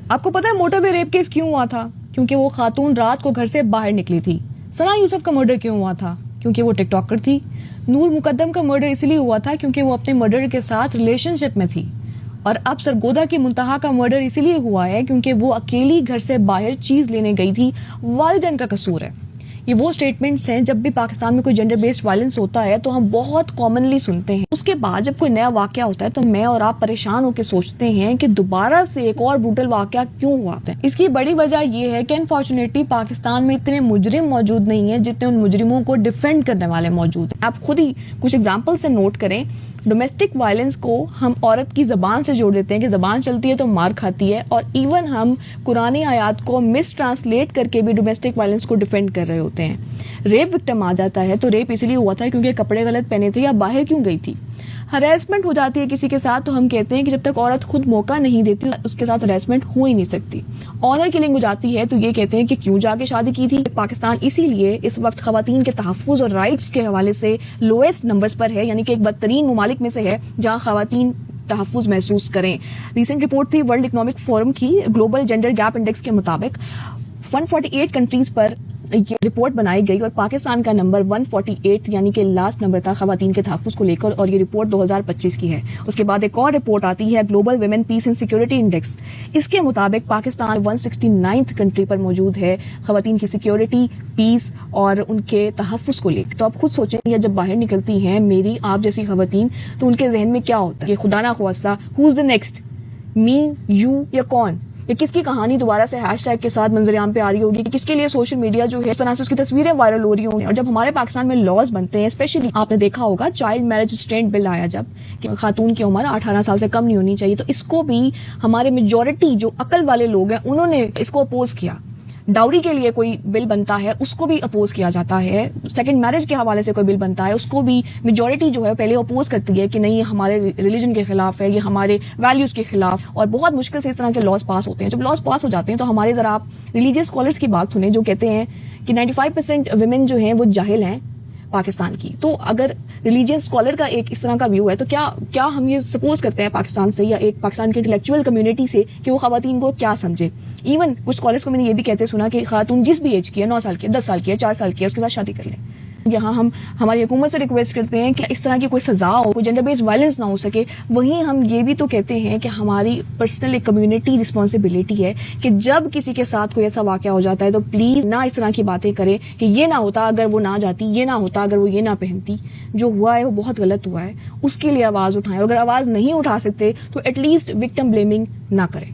آپ کو پتا ہے موٹر وے ریپ کیس کیوں ہوا تھا؟ کیونکہ وہ خاتون رات کو گھر سے باہر نکلی تھی. ثنا یوسف کا مرڈر کیوں ہوا تھا؟ کیونکہ وہ ٹک ٹاکر تھی. نور مقدم کا مرڈر اس لیے ہوا تھا کیونکہ وہ اپنے مرڈر کے ساتھ ریلیشن شپ میں تھی. اور اب سرگودا کی منتہا کا مرڈر اسی لیے ہوا ہے کیونکہ وہ اکیلی گھر سے باہر چیز لینے گئی تھی. والدین کا قصور ہے. یہ وہ سٹیٹمنٹس ہیں جب بھی پاکستان میں کوئی جنڈر بیسڈ وائلنس ہوتا ہے تو ہم بہت کامنلی سنتے ہیں. اس کے بعد جب کوئی نیا واقعہ ہوتا ہے تو میں اور آپ پریشان ہو کے سوچتے ہیں کہ دوبارہ سے ایک اور بروٹل واقعہ کیوں ہوا ہے. اس کی بڑی وجہ یہ ہے کہ انفارچونیٹلی پاکستان میں اتنے مجرم موجود نہیں ہیں جتنے ان مجرموں کو ڈیفینڈ کرنے والے موجود ہیں. آپ خود ہی کچھ ایگزامپل سے نوٹ کریں. ڈومیسٹک وائلنس کو ہم عورت کی زبان سے جوڑ دیتے ہیں کہ زبان چلتی ہے تو مار کھاتی ہے, اور ایون ہم قرآنی آیات کو مس ٹرانسلیٹ کر کے بھی ڈومیسٹک وائلنس کو ڈیفینڈ کر رہے ہوتے ہیں. ریپ وکٹم آ جاتا ہے تو ریپ اس لیے ہوا تھا کیونکہ کپڑے غلط پہنے تھے یا باہر کیوں گئی تھی. ہراسمنٹ ہو جاتی ہے کسی کے ساتھ تو ہم کہتے ہیں کہ جب تک عورت خود موقع نہیں دیتی اس کے ساتھ ہراسمنٹ ہو ہی نہیں سکتی. آنر کلنگ ہو جاتی ہے تو یہ کہتے ہیں کہ کیوں جا کے شادی کی تھی. پاکستان اسی لیے اس وقت خواتین کے تحفظ اور رائٹس کے حوالے سے لوئسٹ نمبرز پر ہے, یعنی کہ ایک بدترین ممالک میں سے ہے جہاں خواتین تحفظ محسوس کریں. ریسنٹ رپورٹ تھی ورلڈ اکنامک فورم کی گلوبل جینڈر گیپ انڈیکس کے مطابق 148 کنٹریز پر یہ رپورٹ بنائی گئی اور پاکستان کا نمبر 148 یعنی کہ لاسٹ نمبر تھا خواتین کے تحفظ کو لے کر, اور یہ رپورٹ 2025 کی ہے. اس کے بعد ایک اور رپورٹ آتی ہے global women peace and security index. اس کے مطابق پاکستان 169 کنٹری پر موجود ہے خواتین کی سیکورٹی, پیس اور ان کے تحفظ کو لے کر. تو آپ خود سوچیں یا جب باہر نکلتی ہیں میری آپ جیسی خواتین تو ان کے ذہن میں کیا ہوتا ہے کہ خدا نہ خواستہ ہو از دا نیکسٹ, می, یو یا کون, یا کس کی کہانی دوبارہ سے ہیش ٹیگ کے ساتھ منظر عام پہ آ رہی ہوگی, کہ کس کے لیے سوشل میڈیا جو ہے اس طرح سے اس کی تصویریں وائرل ہو رہی ہوں گی. اور جب ہمارے پاکستان میں لاز بنتے ہیں, اسپیشلی آپ نے دیکھا ہوگا چائلڈ میرج ریسٹرینٹ بل آیا جب کہ خاتون کی عمر 18 سال سے کم نہیں ہونی چاہیے, تو اس کو بھی ہمارے میجورٹی جو عقل والے لوگ ہیں انہوں نے اس کو اپوز کیا. ڈاوری کے لیے کوئی بل بنتا ہے اس کو بھی اپوز کیا جاتا ہے. سیکنڈ میرج کے حوالے سے کوئی بل بنتا ہے اس کو بھی میجورٹی جو ہے پہلے اپوز کرتی ہے کہ نہیں یہ ہمارے ریلیجن کے خلاف ہے, یہ ہمارے ویلیوز کے خلاف, اور بہت مشکل سے اس طرح کے لاز پاس ہوتے ہیں. جب لاز پاس ہو جاتے ہیں تو ہمارے ذرا آپ ریلیجیس اسکالرس کی بات سنیں جو کہتے ہیں کہ 95% ویمن جو ہیں وہ جاہل ہیں پاکستان کی. تو اگر ریلیجیس اسکالر کا ایک اس طرح کا ویو ہے تو کیا ہم یہ سپوز کرتے ہیں پاکستان سے یا ایک پاکستان کی انٹلیکچوئل کمیونٹی سے کہ وہ خواتین کو کیا سمجھے. ایون کچھ اسکالرس کو میں نے یہ بھی کہتے سنا کہ خاتون جس بھی ایج کی ہے, 9 سال کی ہے, 10 سال کی ہے, 4 سال کی ہے, اس کے ساتھ شادی کر لیں. یہاں ہم ہماری حکومت سے ریکویسٹ کرتے ہیں کہ اس طرح کی کوئی سزا ہو, کوئی جنڈر بیسڈ وائلنس نہ ہو سکے. وہیں ہم یہ بھی تو کہتے ہیں کہ ہماری پرسنل ایک کمیونٹی رسپانسبلٹی ہے کہ جب کسی کے ساتھ کوئی ایسا واقعہ ہو جاتا ہے تو پلیز نہ اس طرح کی باتیں کریں کہ یہ نہ ہوتا اگر وہ نہ جاتی, یہ نہ ہوتا اگر وہ یہ نہ پہنتی. جو ہوا ہے وہ بہت غلط ہوا ہے, اس کے لیے آواز اٹھائیں, اور اگر آواز نہیں اٹھا سکتے تو ایٹ لیسٹ وکٹم بلیمنگ نہ کریں.